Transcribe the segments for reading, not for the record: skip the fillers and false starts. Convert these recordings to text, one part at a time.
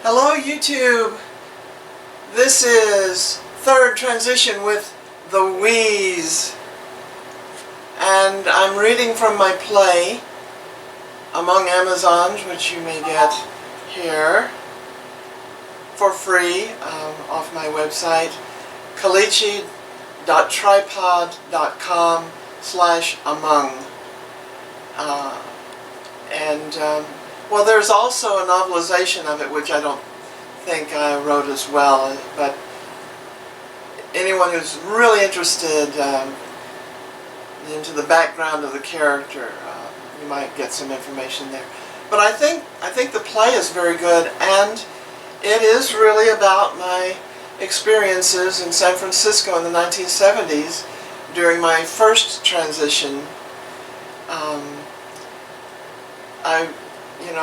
Hello YouTube! This is third transition with the Muse, and I'm reading from my play Among Amazons, which you may get here for free off my website kalichi.tripod.com/among. Well, there's also a novelization of it, which I don't think I wrote as well, but anyone who's really interested into the background of the character, you might get some information there. But I think the play is very good, and it is really about my experiences in San Francisco in the 1970s during my first transition.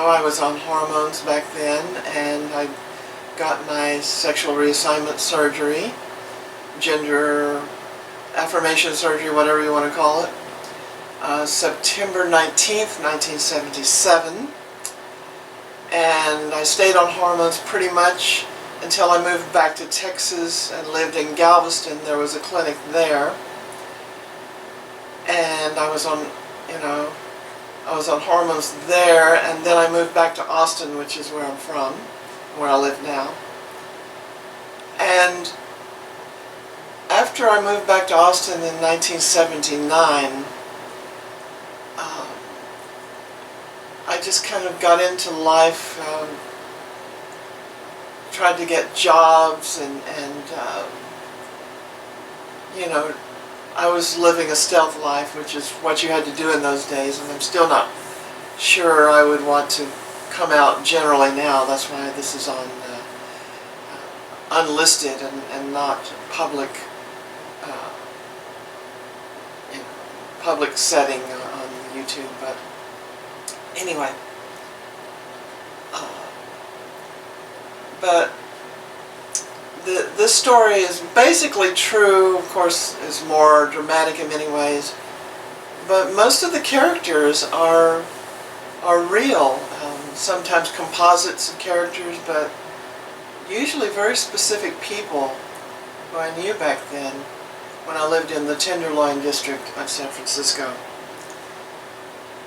I was on hormones back then, and I got my sexual reassignment surgery, gender affirmation surgery, whatever you want to call it, September 19th, 1977. And I stayed on hormones pretty much until I moved back to Texas and lived in Galveston. There was a clinic there, and I was on hormones there, and then I moved back to Austin, which is where I'm from, where I live now. And after I moved back to Austin in 1979, I just kind of got into life, tried to get jobs, and I was living a stealth life, which is what you had to do in those days, and I'm still not sure I would want to come out generally now. That's why this is on unlisted and not public public setting on YouTube. But anyway, this story is basically true. Of course, is more dramatic in many ways, but most of the characters are real. Sometimes composites of characters, but usually very specific people who I knew back then when I lived in the Tenderloin district of San Francisco.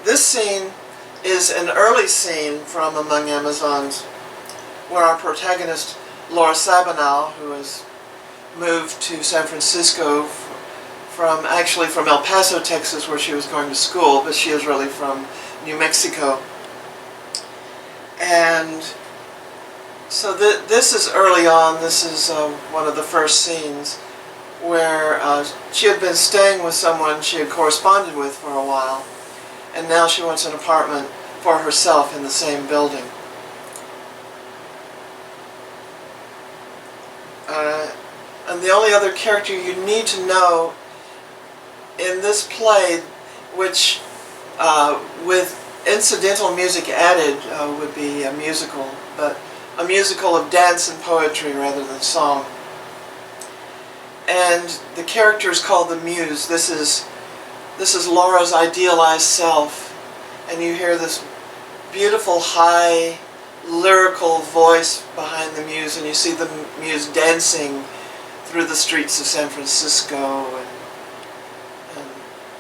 This scene is an early scene from Among Amazons, where our protagonist Laura Sabanal, who has moved to San Francisco from El Paso, Texas, where she was going to school, but she is really from New Mexico. And so this is early on. This is one of the first scenes where she had been staying with someone she had corresponded with for a while, and now she wants an apartment for herself in the same building. And the only other character you need to know in this play, which with incidental music added would be a musical, but a musical of dance and poetry rather than song. And the character is called the Muse. This is Laura's idealized self, and you hear this beautiful high lyrical voice behind the Muse, and you see the Muse dancing through the streets of San Francisco, and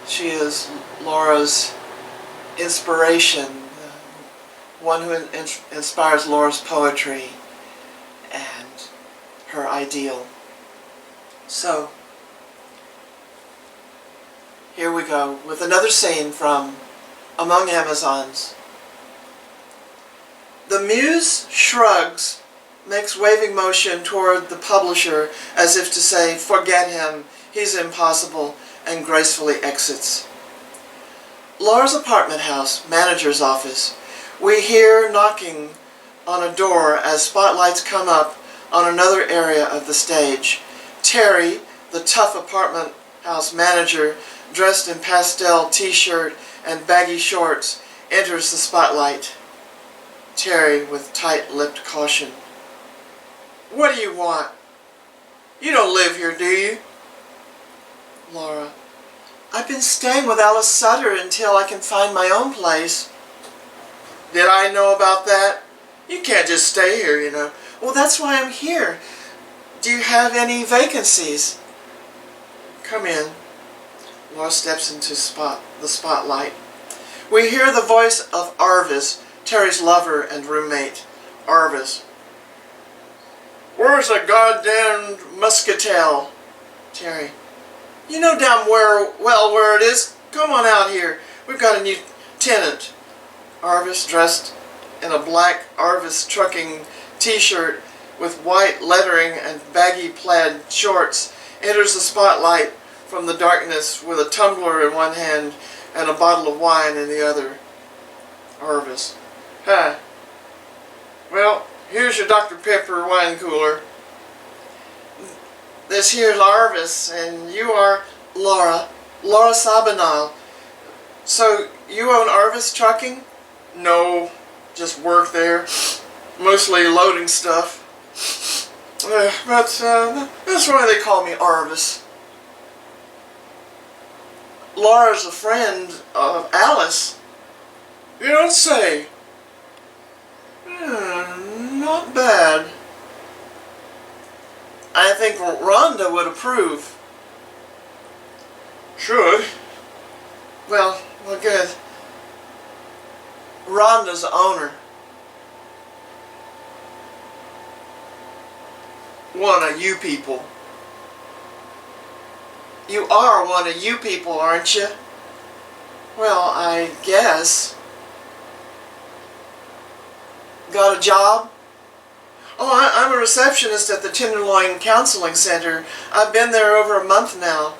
she is Laura's inspiration, one who inspires Laura's poetry and her ideal. So here we go with another scene from Among Amazons. The Muse shrugs, makes waving motion toward the publisher as if to say, "Forget him, he's impossible," and gracefully exits. Laura's apartment house, manager's office. We hear knocking on a door as spotlights come up on another area of the stage. Terry, the tough apartment house manager, dressed in pastel t-shirt and baggy shorts, enters the spotlight. Terry with tight-lipped caution. "What do you want? You don't live here, do you?" Laura. "I've been staying with Alice Sutter until I can find my own place." "Did I know about that? You can't just stay here, you know. Well, that's why I'm here. Do you have any vacancies? Come in. Laura steps into the spotlight. We hear the voice of Arvis, Terry's lover and roommate. Arvis. Where's the goddamn muscatel? Terry. You know damn well where it is. Come on out here. We've got a new tenant. Arvis, dressed in a black Arvis trucking t-shirt with white lettering and baggy plaid shorts, enters the spotlight from the darkness with a tumbler in one hand and a bottle of wine in the other. Arvis. Hi. Well, here's your Dr. Pepper wine cooler. This here's Arvis, and you are Laura Sabanal. So, you own Arvis Trucking? No, just work there. Mostly loading stuff. But that's why they call me Arvis. Laura's a friend of Alice. You don't say. Not bad. I think Rhonda would approve. Should. Well, good. Rhonda's the owner. One of you people. You are one of you people, aren't you? Well, I guess. Got a job? Oh, I'm a receptionist at the Tenderloin Counseling Center. I've been there over a month now.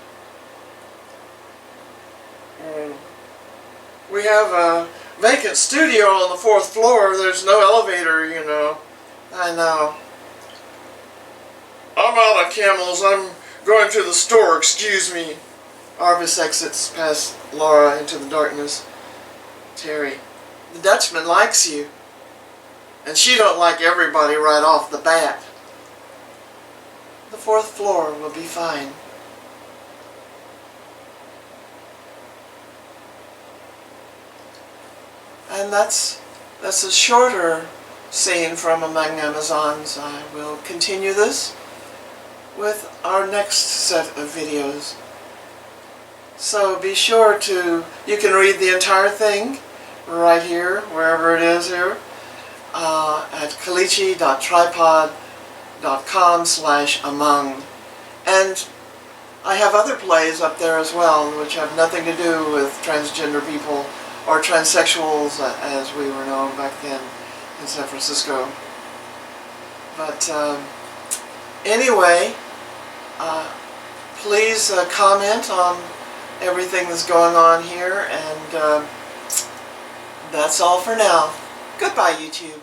We have a vacant studio on the 4th floor. There's no elevator, you know. I know. I'm out of camels. I'm going to the store. Excuse me. Arvis exits past Laura into the darkness. Terry. The Dutchman likes you. And she don't like everybody right off the bat. The 4th floor will be fine. And that's a shorter scene from Among Amazons. I will continue this with our next set of videos. So be sure to, you can read the entire thing right here, wherever it is here, at kalichi.tripod.com/among. And I have other plays up there as well, which have nothing to do with transgender people or transsexuals, as we were known back then in San Francisco. But anyway, please comment on everything that's going on here, and that's all for now. Goodbye, YouTube.